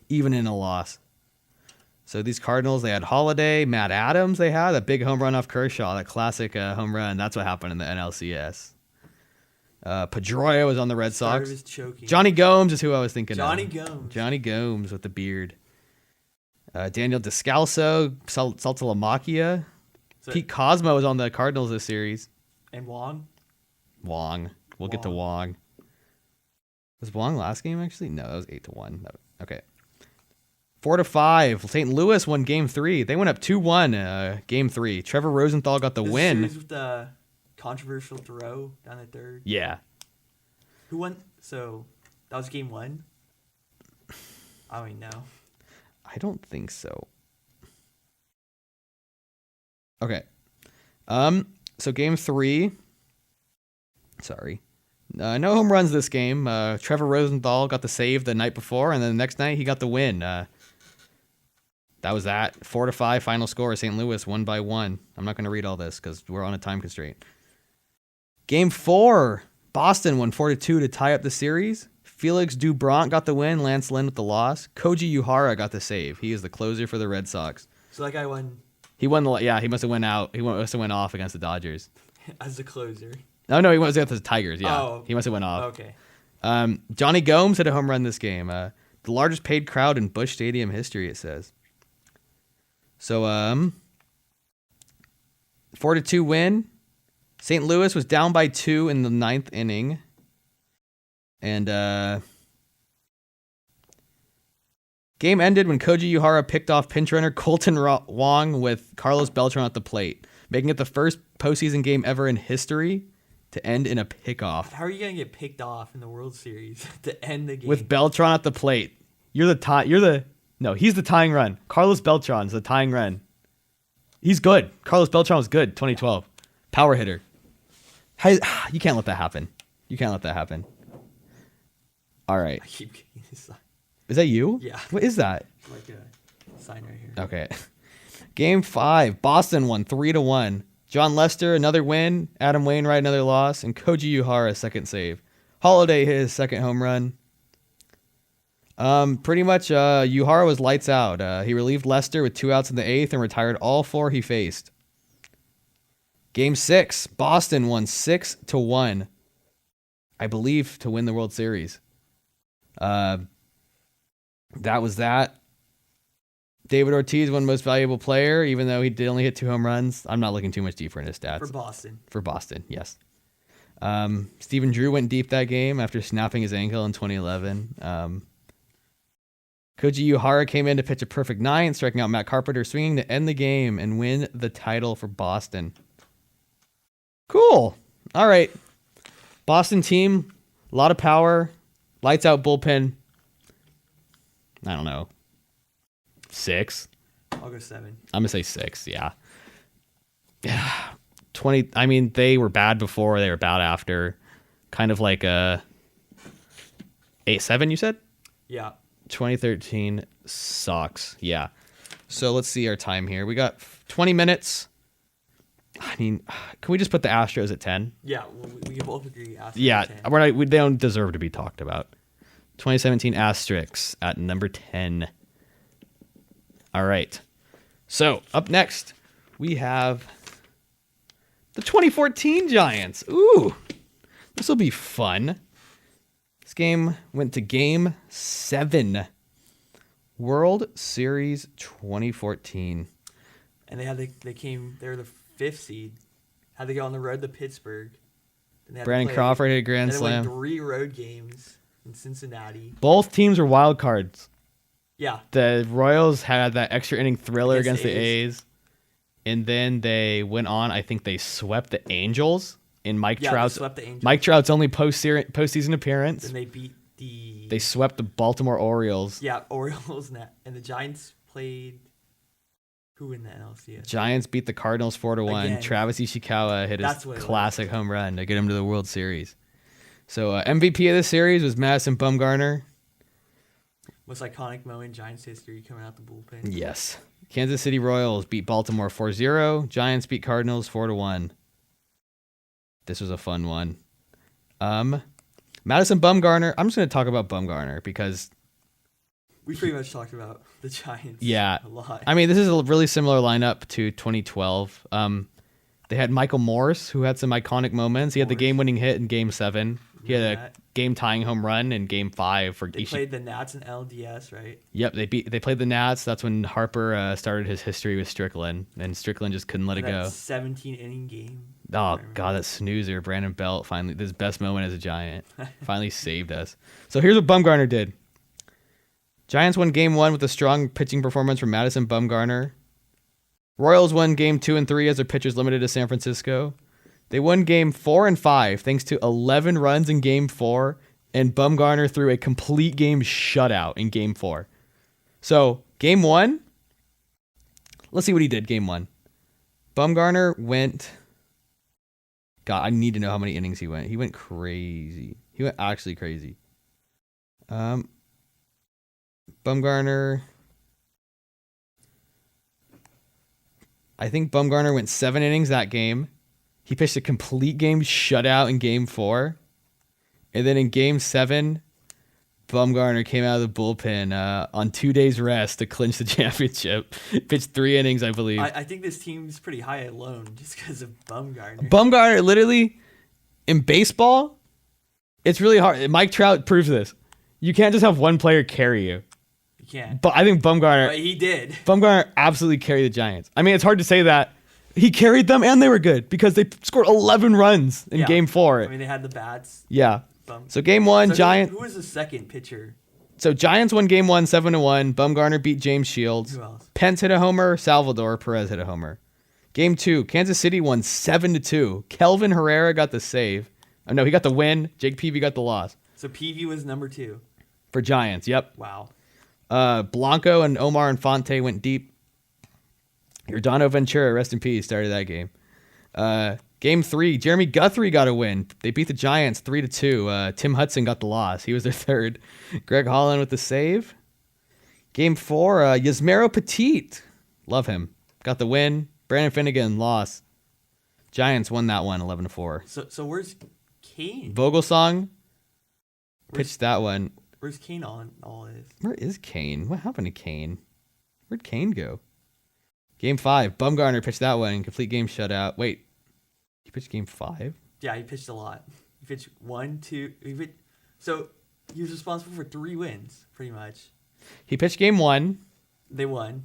even in a loss. So these Cardinals, they had Holiday, Matt Adams. They had a big home run off Kershaw, that classic home run. That's what happened in the NLCS. Pedroia was on the Red Sox. Johnny Gomes is who I was thinking Johnny of. Gomes. Johnny Gomes with the beard. Daniel Descalso, Saltalamacchia. Pete Cosmo was on the Cardinals this series. And Wong. We'll get to Wong. Was Wong last game actually? No, that was 8-1. Okay. 4-5. St. Louis won Game 3. They went up 2-1. Game 3. Trevor Rosenthal got the win. Series with the controversial throw down the third. Yeah. Who won? So that was Game 1. I don't even know. I don't think so. Okay. So Game 3. Sorry. No home runs this game. Trevor Rosenthal got the save the night before, and then the next night he got the win. That was that. 4-5 final score. St. Louis won by 1. I'm not going to read all this because we're on a time constraint. Game 4. Boston won 4-2 to tie up the series. Felix Dubronc got the win. Lance Lynn with the loss. Koji Uehara got the save. He is the closer for the Red Sox. So that guy won. He won he must have went out. He must have went off against the Dodgers. As the closer. No, he was against the Tigers. Yeah, Oh. he must have went off. Okay. Johnny Gomes hit a home run this game. The largest paid crowd in Busch Stadium history, it says. So, 4-2 win. St. Louis was down by 2 in the 9th inning. And game ended when Koji Uehara picked off pinch runner Colton Wong with Carlos Beltran at the plate, making it the first postseason game ever in history to end in a pickoff. How are you going to get picked off in the World Series to end the game? With Beltran at the plate. He's the tying run. Carlos Beltran's the tying run. He's good. Carlos Beltran was good, 2012. Power hitter. You can't let that happen. All right. I keep getting this sign. Is that you? Yeah. What is that? Like a sign right here. Okay. Game 5. Boston won 3-1. John Lester, another win. Adam Wainwright, another loss. And Koji Uehara, second save. Holiday hit his second home run. Pretty much, Uehara was lights out. He relieved Lester with 2 outs in the 8th and retired all 4 he faced. Game 6. Boston won 6-1. I believe to win the World Series. That was that. David Ortiz won Most Valuable Player, even though he did only hit 2 home runs. I'm not looking too much deeper in his stats. For Boston, yes. Stephen Drew went deep that game after snapping his ankle in 2011. Koji Uehara came in to pitch a perfect 9, striking out Matt Carpenter, swinging to end the game and win the title for Boston. Cool. All right. Boston team, a lot of power, lights out bullpen. I don't know. 6. I'll go 7. I'm going to say 6, yeah. 20, I mean, they were bad before, they were bad after. Kind of like a 8-7, you said? Yeah. 2013 sucks. Yeah. So let's see our time here. We got 20 minutes. I mean, can we just put the Astros at 10? Yeah, we can both agree. Astros Yeah, at 10. they don't deserve to be talked about. 2017 Asterix at number 10. All right. So up next, we have the 2014 Giants. Ooh, this will be fun. This game went to Game 7. World Series 2014. And they were the 5th seed. Had to go on the road to Pittsburgh. Then they had to Brandon play- Crawford hit a grand then they went slam. 3 road games in Cincinnati. Both teams were wild cards. Yeah. The Royals had that extra inning thriller against Against the the A's. And then they went on. I think they swept the Angels in Mike Yeah, Trout's they swept the Angels. Mike Trout's only postseason appearance. Then they beat the... They swept the Baltimore Orioles. Yeah, Orioles and the Giants played... Who in the NLCS? Giants beat the Cardinals 4-1. Again. Travis Ishikawa hit That's his what it was. classic home run to get him to the World Series. So MVP of this series was Madison Bumgarner. Most iconic moment in Giants history coming out the bullpen. Yes. Kansas City Royals beat Baltimore 4-0. Giants beat Cardinals 4-1. This was a fun one. Madison Bumgarner. I'm just going to talk about Bumgarner because We pretty much talked about the Giants. Yeah. A lot. I mean, this is a really similar lineup to 2012. They had Michael Morse, who had some iconic moments. He had the game-winning hit in Game 7. He had a game-tying home run in Game 5 for. They played the Nats and LDS, right? Yep, they played the Nats. That's when Harper started his history with Strickland, and Strickland just couldn't let it go. 17-inning game. Oh God, that snoozer, Brandon Belt, finally his best moment as a Giant, finally saved us. So here's what Bumgarner did. Giants won Game 1 with a strong pitching performance from Madison Bumgarner. Royals won Game 2 and 3 as their pitchers limited to San Francisco. They won Game 4 and 5 thanks to 11 runs in Game 4, and Bumgarner threw a complete game shutout in Game 4. So, Game 1, let's see what he did Game 1. Bumgarner went... God, I need to know how many innings he went. He went crazy. He went actually crazy. Bumgarner... I think Bumgarner went 7 innings that game. He pitched a complete game shutout in Game 4. And then in Game 7, Bumgarner came out of the bullpen on 2 days rest to clinch the championship. Pitched 3 innings, I believe. I think this team's pretty high alone just because of Bumgarner. Bumgarner, literally, in baseball, it's really hard. Mike Trout proves this. You can't just have one player carry you. You can't. But I think Bumgarner... But he did. Bumgarner absolutely carried the Giants. I mean, it's hard to say that. He carried them and they were good because they scored 11 runs in Game 4. I mean, they had the bats. Yeah. So Game 1, Giants... Who was the second pitcher? So Giants won Game 1, 7-1. Bumgarner beat James Shields. Who else? Pence hit a homer. Salvador Perez hit a homer. Game 2, Kansas City won 7-2. Kelvin Herrera got the save. Oh, no, he got the win. Jake Peavy got the loss. So Peavy was number 2. For Giants, yep. Wow. Blanco and Omar Infante went deep. Yordano Ventura, rest in peace, started that game. Game 3, Jeremy Guthrie got a win. They beat the Giants 3-2. Tim Hudson got the loss. He was their third. Greg Holland with the save. Game 4, Yasmero Petit, love him, got the win. Brandon Finnegan lost. Giants won that one 11-4. So where's Kane? Vogelsong pitched that one. Where's Kane on all this? Where is Kane? What happened to Kane? Where'd Kane go? Game 5, Bumgarner pitched that one. Complete game shutout. Wait, he pitched Game 5? Yeah, he pitched a lot. He pitched 1, 2. So he was responsible for 3 wins, pretty much. He pitched Game 1. They won.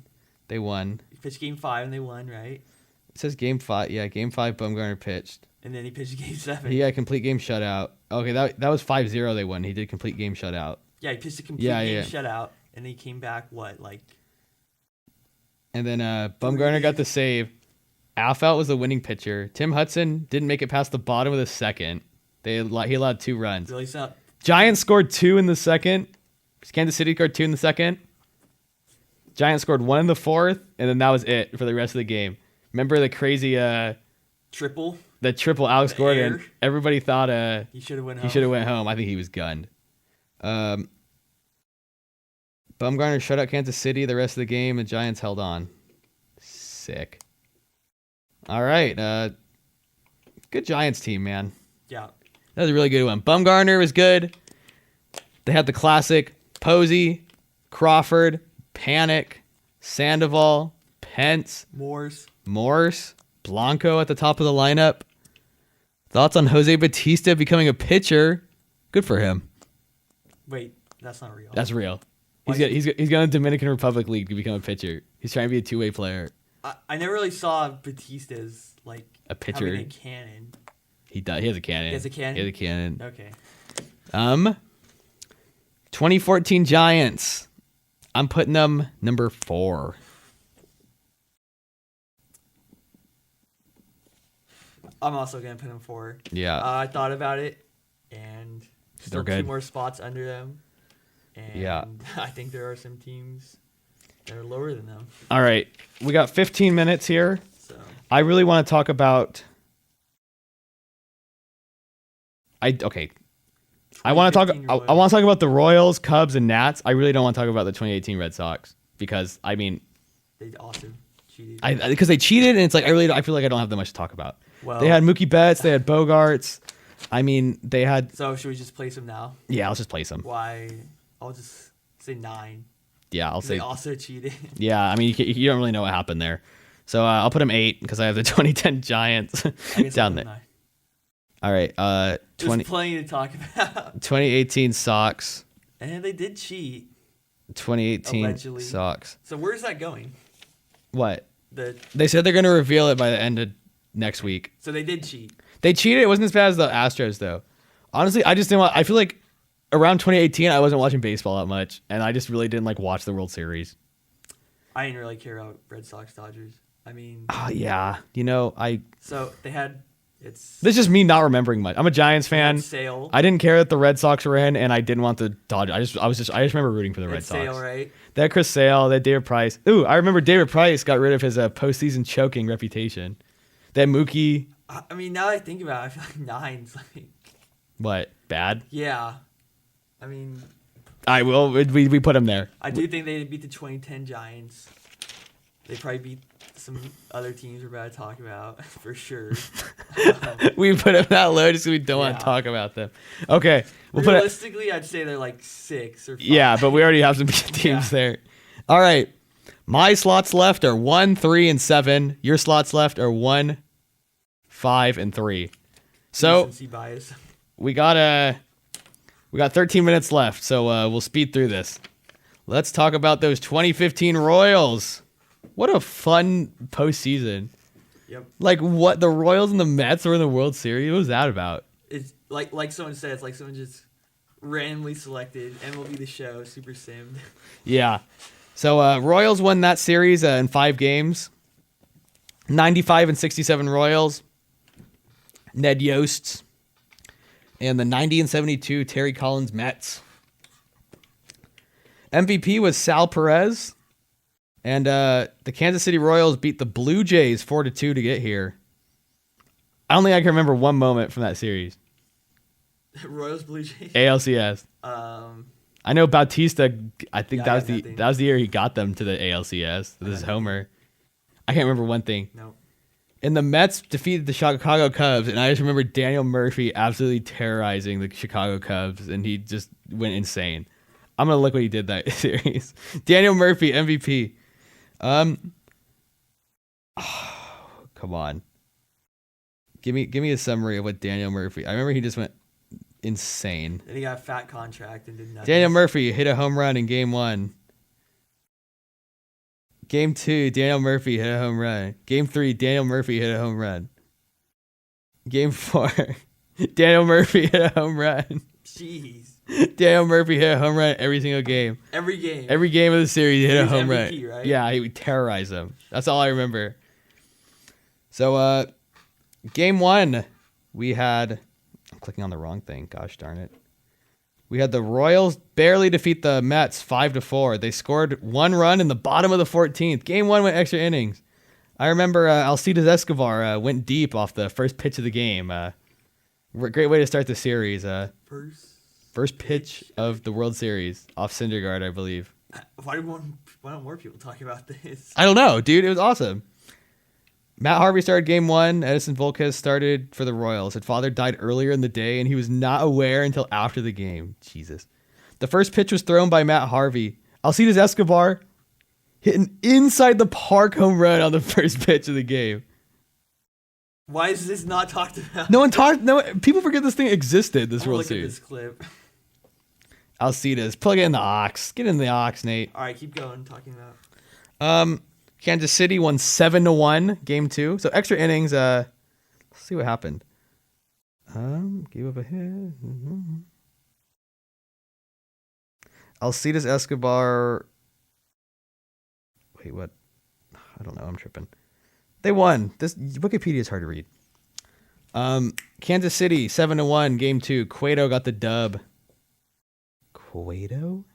They won. He pitched Game 5 and they won, right? It says Game 5. Yeah, Game 5, Bumgarner pitched. And then he pitched Game 7. He had complete game shutout. Okay, that was 5-0 they won. He did complete game shutout. Yeah, he pitched a complete game shutout, and he came back, And then Bumgarner got the save. Alfelt was the winning pitcher. Tim Hudson didn't make it past the bottom of the second. He allowed 2 runs. Really not. Giants scored 2 in the second. Kansas City scored 2 in the second. Giants scored 1 in the 4th, and then that was it for the rest of the game. Remember the crazy triple? The triple Alex Gordon. Everybody thought he should have went home. He should have went home. I think he was gunned. Bumgarner shut out Kansas City the rest of the game. The Giants held on. Sick. All right. Good Giants team, man. Yeah. That was a really good one. Bumgarner was good. They had the classic Posey, Crawford, Panic, Sandoval, Pence, Morse, Blanco at the top of the lineup. Thoughts on Jose Bautista becoming a pitcher? Good for him. Wait, that's not real. That's real. He's going to Dominican Republic League to become a pitcher. He's trying to be a 2-way player. I never really saw Bautista as a pitcher. Having a cannon. He does. He has a cannon. He has a cannon? He has a cannon. Okay. 2014 Giants. I'm putting them number 4. I'm also going to put them 4. Yeah. I thought about it, and They're still good. 2 more spots under them. And I think there are some teams that are lower than them. All right. We got 15 minutes here. So I really want to talk about... I want to talk about the Royals, Cubs, and Nats. I really don't want to talk about the 2018 Red Sox because, I mean... They also cheated. Because they cheated, and it's like, I feel like I don't have that much to talk about. Well, They had Mookie Betts. They had Bogarts. I mean, they had. So should we just place them now? Yeah, let's just place them. Why? I'll just say 9. Yeah, I'll They say. also cheated. Yeah, I mean, you don't really know what happened there. So I'll put them 8 because I have the 2010 Giants I guess down I'll there. put 9. All right, There's plenty to talk about. 2018 Sox. And they did cheat. 2018 Allegedly. Sox. So where's that going? What? They They said they're going to reveal it by the end of next week. So they did cheat. They cheated. It wasn't as bad as the Astros, though. Honestly, I just didn't want. I feel like around 2018, I wasn't watching baseball that much, and I just really didn't like watch the World Series. I didn't really care about Red Sox Dodgers. I mean, Oh yeah, so they had it's This is just me not remembering much. I'm a Giants fan. Sale. I didn't care that the Red Sox were in, and I didn't want the Dodgers. I just remember rooting for the Red It's Sox. Sale, right? They had Chris Sale. They had David Price. Ooh, I remember David Price got rid of his postseason choking reputation. They had Mookie. I mean, now that I think about it, I feel like 9's like, What? Bad? yeah. I mean, I will. We put him there. I do think they beat the 2010 Giants. They probably beat some other teams we're about to talk about for sure. We put him that low just because we don't want Yeah. to talk about them. Okay, we'll put it. Realistically, I'd say they're like 6 or 5. Yeah, but we already have some teams Yeah. there. All right, my slots left are 1, 3, and 7. Your slots left are 1, 5, and 3. So Recency bias. we got 13 minutes left, so we'll speed through this. Let's talk about those 2015 Royals. What a fun postseason! Yep. Like what the Royals and the Mets were in the World Series. What was that about? It's like someone said, it's like someone just randomly selected MLB The Show, super simmed. Yeah. So Royals won that series in 5 games. 95 and 67 Royals. Ned Yost's. And the 90 and 72 Terry Collins Mets. MVP was Sal Perez. And the Kansas City Royals beat the Blue Jays 4-2 to get here. I don't think I can remember one moment from that series. Royals Blue Jays. ALCS. I know Bautista. I think Yeah, I that got was nothing. that was the year he got them to the ALCS. This is Homer. I can't remember one thing. No. And the Mets defeated the Chicago Cubs, and I just remember Daniel Murphy absolutely terrorizing the Chicago Cubs, and he just went insane. I'm gonna look what he did that series. Daniel Murphy MVP. Come on. Give me a summary of what Daniel Murphy. I remember he just went insane. Then he got a fat contract and did nothing. Daniel Murphy hit a home run in game 1. Game 2, Daniel Murphy hit a home run. Game 3, Daniel Murphy hit a home run. Game 4, Daniel Murphy hit a home run. Jeez. Daniel Murphy hit a home run every single game. Every game. Every game of the series, he hit He a was home MVP, run. right? Yeah, he would terrorize them. That's all I remember. So, game 1, we had... I'm clicking on the wrong thing. Gosh darn it. We had the Royals barely defeat the Mets 5-4. They scored 1 run in the bottom of the 14th. Game 1 went extra innings. I remember Alcides Escobar went deep off the first pitch of the game. Great way to start the series. First pitch of the World Series off Syndergaard, I believe. Why don't more people talk about this? I don't know, dude. It was awesome. Matt Harvey started game 1. Edison Volquez started for the Royals. His father died earlier in the day, and he was not aware until after the game. Jesus. The first pitch was thrown by Matt Harvey. Alcides Escobar hit an inside the park home run on the first pitch of the game. Why is this not talked about? People forget this thing existed, this I'm gonna World look at Series. this clip. Alcides, plug it in the aux. Get in the aux, Nate. All right, keep going. Talking about. Kansas City won 7-1 game 2. So extra innings. Let's see what happened. Gave up a hit. Alcides Escobar. Wait, what? I don't know. I'm tripping. They won. This Wikipedia is hard to read. Kansas City 7-1 game 2. Cueto got the dub. Cueto?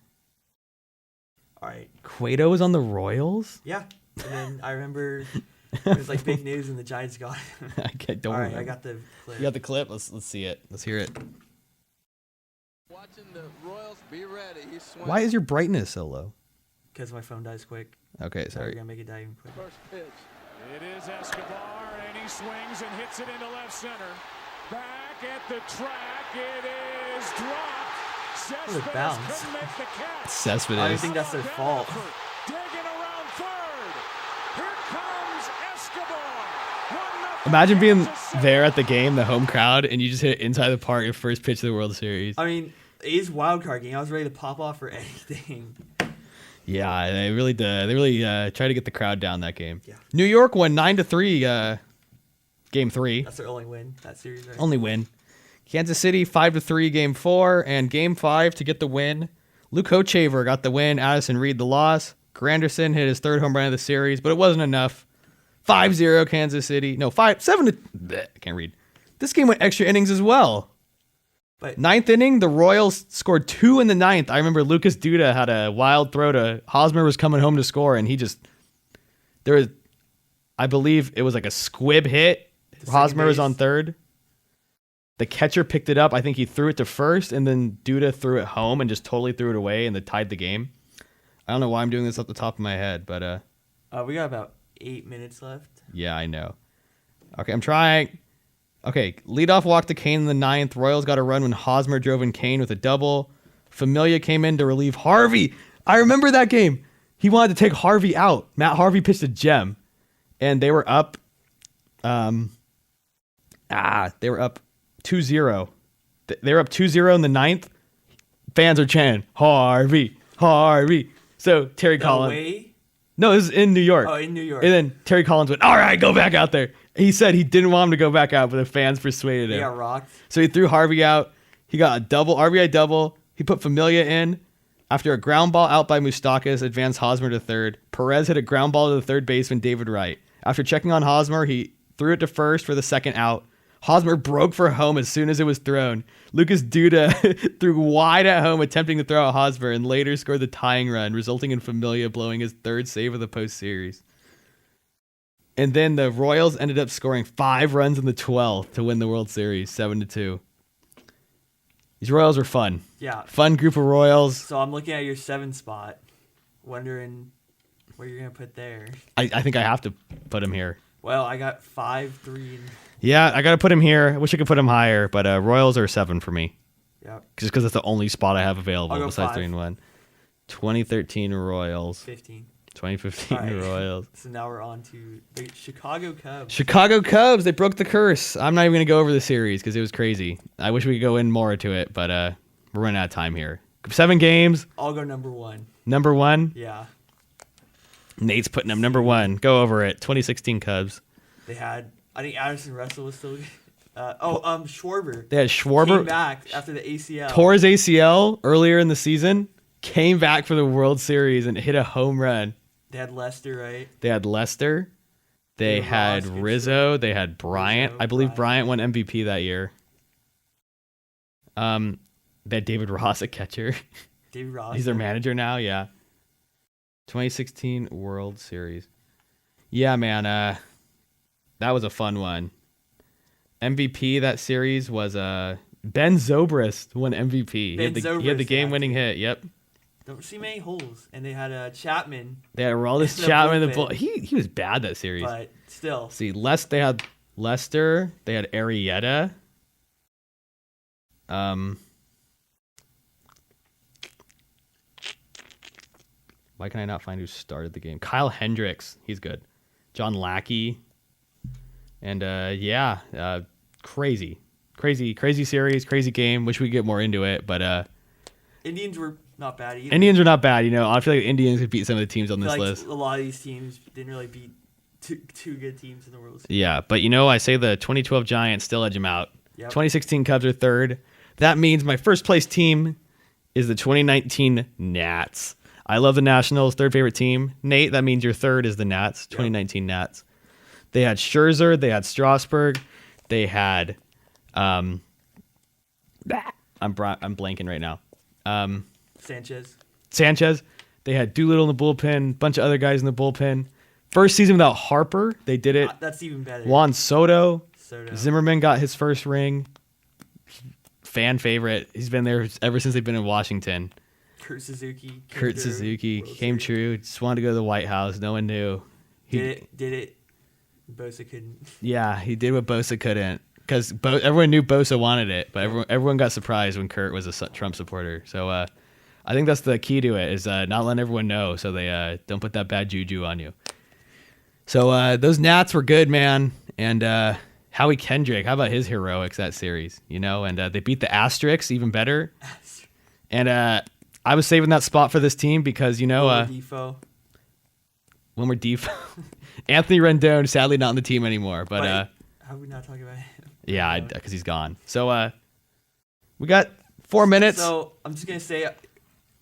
All right. Cueto was on the Royals? Yeah. And then I remember it was like big news and the Giants got it. Don't All right, remember. I got the clip. You got the clip? Let's see it. Let's hear it. Watching the Royals be ready. He swings. Why is your brightness so low? Because my phone dies quick. Okay, We're sorry. gonna make it die even quicker. First pitch. It is Escobar, and And he swings and hits it into left center. Back at the track, it is dropped. What a bounce. Cespedes couldn't make the catch. Cespedes. I don't think that's their fault. Digging around third. Here comes Escobar. 1-0 Imagine being Kansas there at the game, the home crowd, and you just hit it inside the park, your first pitch of the World Series. I mean, A's wild card game. I was ready to pop off for anything. Yeah, they really did. They really tried to get the crowd down that game. Yeah. New York won 9-3, game 3. That's their only win that series, right? Only win. Kansas City 5-3, game 4, and game 5 to get the win. Luke Hochevar got the win. Addison Reed the loss. Granderson hit his third home run of the series, but it wasn't enough. 5-0 Kansas City. No, 7 I can't read. This game went extra innings as well. But Ninth inning, the Royals scored 2 in the ninth. I remember Lucas Duda had a wild throw to Hosmer was coming home to score, and I believe it was like a squib hit. To Hosmer was second on base. third. The catcher picked it up. I think he threw it to first, and then Duda threw it home and just totally threw it away, and they tied the game. I don't know why I'm doing this off the top of my head, but we got about 8 minutes left. yeah, I know. Okay, I'm trying. Okay, leadoff walk to Kane in the ninth. Royals got a run when Hosmer drove in Kane with a double. Familia came in to relieve Harvey. I remember that game. He wanted to take Harvey out. Matt Harvey pitched a gem, and they were up. They were up 2-0. They were up 2-0 in the ninth. Fans are chanting Harvey, Harvey. So Terry Collins. Away? No, this is in New York. Oh, in New York. And then Terry Collins went, all right, go back out there. He said he didn't want him to go back out, but the fans persuaded They him. got rocked. So he threw Harvey out. He got a double, RBI double. He put Familia in. After a ground ball out by Moustakas, advanced Hosmer to third. Perez hit a ground ball to the third baseman, David Wright. After checking on Hosmer, he threw it to first for the second out. Hosmer broke for home as soon as it was thrown. Lucas Duda threw wide at home, attempting to throw out Hosmer, and later scored the tying run, resulting in Familia blowing his third save of the postseries. And then the Royals ended up scoring 5 runs in the 12th to win the World Series, 7-2. These Royals were fun. Yeah. Fun group of Royals. So I'm looking at your 7 spot, wondering where you're going to put there. I think I have to put him here. Well, I got 5, 3, and Yeah, I got to put him here. I wish I could put him higher, but Royals are 7 for me. yeah, Just because that's the only spot I have available I'll go besides 5. 3 and 1. 2013 Royals. 15. 2015 All right. Royals. So now we're on to the Chicago Cubs. Chicago Cubs, they broke the curse. I'm not even going to go over the series because it was crazy. I wish we could go in more to it, but we're running out of time here. 7 games. I'll go number 1. Number 1. Yeah. Nate's putting them number 1. Go over it. 2016 Cubs. They had, I think Addison Russell was still good. Schwarber. They had Schwarber. Came back after the ACL. Tore his ACL earlier in the season. Came back for the World Series and hit a home run. They had Lester, right? They had Lester. They Ross, had good Rizzo. They had Bryant. Rizzo, I believe Bryant. Bryant won MVP that year. They had David Ross at catcher. David Ross. He's their manager now. Yeah. 2016 World Series. Yeah, man. That was a fun one. MVP that series was Ben Zobrist won MVP. He had the Zobrist, game-winning hit. Yep. Don't see many holes. And they had Chapman, They had Aroldis The Chapman. The bullpen. bull. He was bad that series. but still. See, they had Lester. They had Arrieta. Why can I not find who started the game? Kyle Hendricks. He's good. John Lackey. And crazy series, crazy game. Wish we could get more into it, but Indians were not bad either. Indians are not bad. I feel like the Indians could beat some of the teams on I this feel like list. a lot of these teams didn't really beat two good teams in the World Series. Yeah, but I say the 2012 Giants still edge them out. Yep. 2016 Cubs are third. That means my first place team is the 2019 Nats. I love the Nationals, third favorite team. Nate, that means your third is the Nats, 2019 Nats. They had Scherzer, they had Strasburg, they had I'm blanking right now. Sanchez. They had Doolittle in the bullpen, bunch of other guys in the bullpen. First season without Harper, they did it. That's even better. Juan Soto. Soto. Zimmerman got his first ring. Fan favorite. He's been there ever since they've been in Washington. Kurt Suzuki. Came true. Just wanted to go to the White House. No one knew. Did it. Bosa couldn't. Yeah, he did what Bosa couldn't. Because everyone knew Bosa wanted it, but everyone got surprised when Kurt was a Trump supporter. So I think that's the key to it, is not letting everyone know so they don't put that bad juju on you. So those Nats were good, man. And Howie Kendrick, how about his heroics that series? And they beat the Asterix, even better. And I was saving that spot for this team because, Defoe. When we're deep, Anthony Rendon, sadly not on the team anymore. But how are we not talking about him? Yeah, because he's gone. So we got 4 minutes. So I'm just gonna say,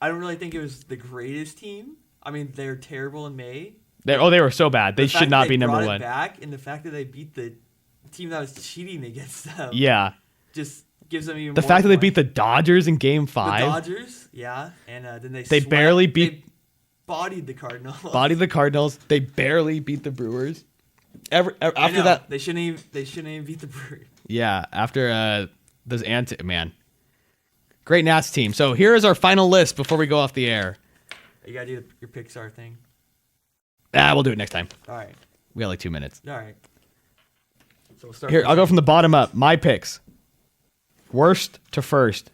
I don't really think it was the greatest team. I mean, they're terrible in May. They were so bad. They should not be number one. Back, and the fact that they beat the team that was cheating against them. Yeah. Just gives them even the more fact that they points. beat the Dodgers in Game 5. The Dodgers, yeah, and then they barely beat. They bodied the Cardinals. They barely beat the Brewers. After know, that, they shouldn't even beat the Brewers. Yeah, after those man, great Nats team. So here is our final list before we go off the air. You gotta do your Pixar thing. We'll do it next time. All right. We got like 2 minutes. All right. So we'll start. Here, I'll go from the bottom up. My picks. Worst to first.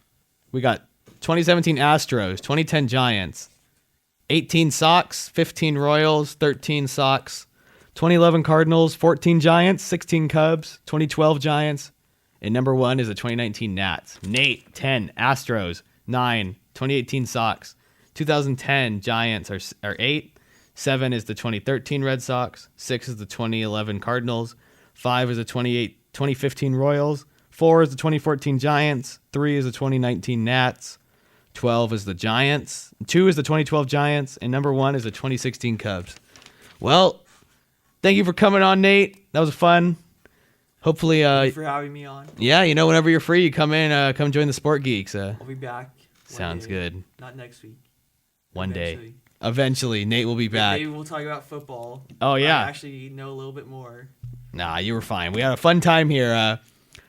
We got 2017 Astros, 2010 Giants, 18 Sox, 15 Royals, 13 Sox, 2011 Cardinals, 14 Giants, 16 Cubs, 2012 Giants, and number 1 is the 2019 Nats. Nate, 10 Astros, 9 2018 Sox, 2010 Giants are 8, 7 is the 2013 Red Sox, 6 is the 2011 Cardinals, 5 is the 2015 Royals, 4 is the 2014 Giants, 3 is the 2019 Nats, 12 is the Giants, 2 is the 2012 Giants, and number 1 is the 2016 Cubs. Well, thank you for coming on, Nate. That was fun. Hopefully, Thank you for having me on. Yeah, whenever you're free, you come in, come join the Sport Geeks. I'll be back. Sounds good. Not next week. One day. Eventually, Nate will be back. Maybe we'll talk about football. Oh, yeah. I actually know a little bit more. Nah, you were fine. We had a fun time here,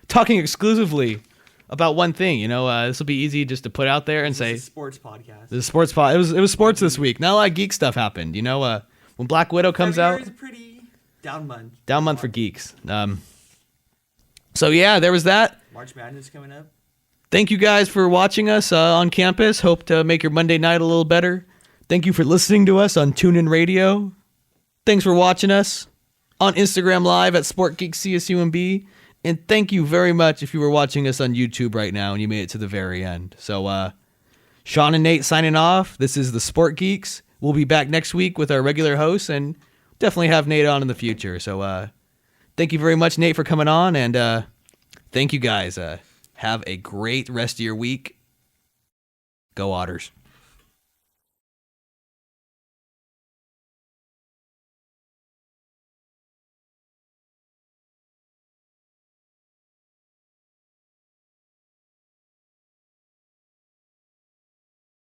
talking exclusively about one thing. This will be easy just to put out there and say. This is a sports podcast. This is sports pod. It was sports this week. Not a lot of geek stuff happened. When Black Widow comes February out. is a pretty down month. Down month for geeks. So yeah, there was that. March Madness coming up. Thank you guys for watching us on campus. Hope to make your Monday night a little better. Thank you for listening to us on TuneIn Radio. Thanks for watching us on Instagram Live at SportGeeksCSUMB. And thank you very much if you were watching us on YouTube right now and you made it to the very end. So Sean and Nate signing off. This is the Sport Geeks. We'll be back next week with our regular hosts and definitely have Nate on in the future. So thank you very much, Nate, for coming on. And thank you guys. Have a great rest of your week. Go Otters.